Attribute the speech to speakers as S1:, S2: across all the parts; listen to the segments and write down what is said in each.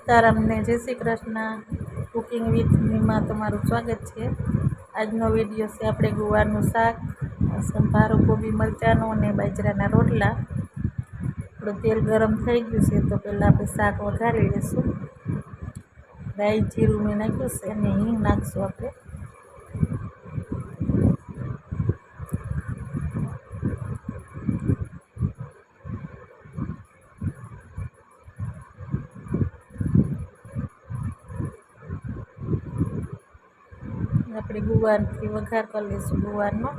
S1: સીતારામ ને જય Shri Krishna. Cooking with મીમાં તમારું સ્વાગત છે. આજનો વિડીયો છે આપણે ગુવારનું શાક, સંભારો, કોબી મરચાંનો અને બાજરાના રોટલા. આપણું તેલ ગરમ થઈ ગયું છે તો પહેલાં આપણે શાક વઘારી લઈશું. રાઈ જીરું મેં નાખ્યું છે અને હિંગ નાખશું આપણે. આપણે ગુવારથી વઘાર કરી લઈશું ગુવારનો.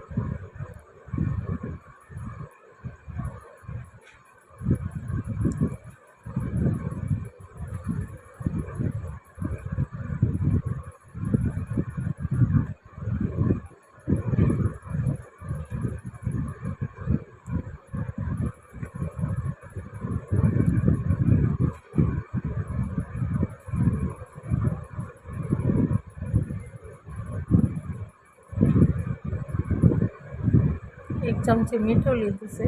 S1: એક ચમચી મીઠું લીધું છે,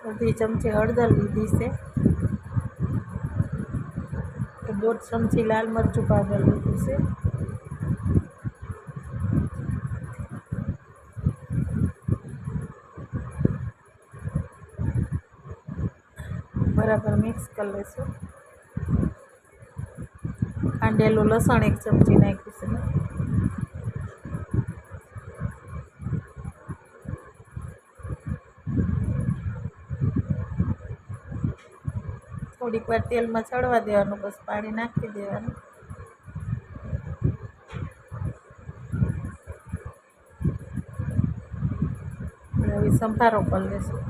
S1: અડધી ચમચી હળદર લીધી છે, 1.5 ચમચી લાલ મરચું પાવડર લીધું છે, બરાબર મિક્સ કરી લઈશું. ખાંડેલું લસણ 1 ચમચી નાખ્યું છે. થોડીક વાર તેલમાં ચડવા દેવાનું, બસ પાણી નાખી દેવાનું. હવે સંભારો કરી લઈશું.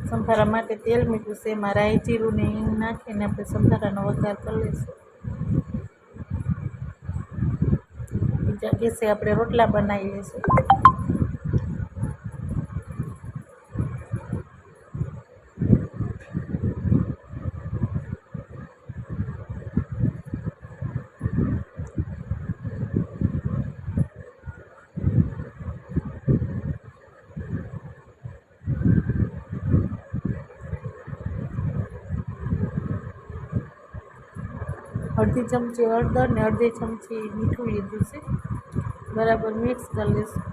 S1: સંભારા માટે તેલ મૂક્યું છે, એમાં રાઈ જીરું ને હિંગ નાખીને આપણે સંભારાનો વઘાર કરી લઈશું. બીજા ગેસે આપણે રોટલા બનાવી લઈશું. અડધી ચમચી હળદર ને અડધી ચમચી મીઠું લીધું છે, બરાબર મિક્સ કરી લઈશું.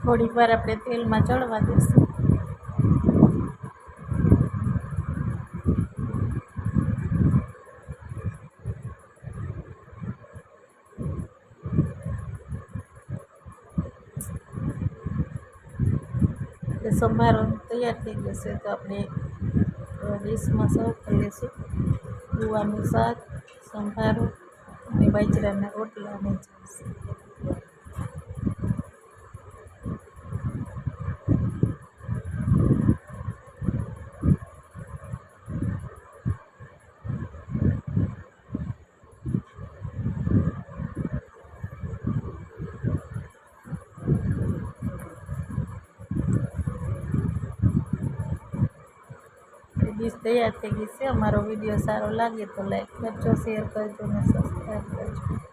S1: થોડીક વાર આપણે તેલમાં ચડવા દઈશું. સંભારો તૈયાર થઈ જશે તો આપણે ડીશમાં સર્વ કરી લઈશું. ગુવારનું શાક, સંભારો અને બાજરાના રોટલા અને છાશ. ડીશ તૈયાર થઈ ગઈ છે. અમારો વિડીયો સારો લાગે તો લાઈક કરજો, શેર કરજો અને સબસ્ક્રાઈબ કરજો.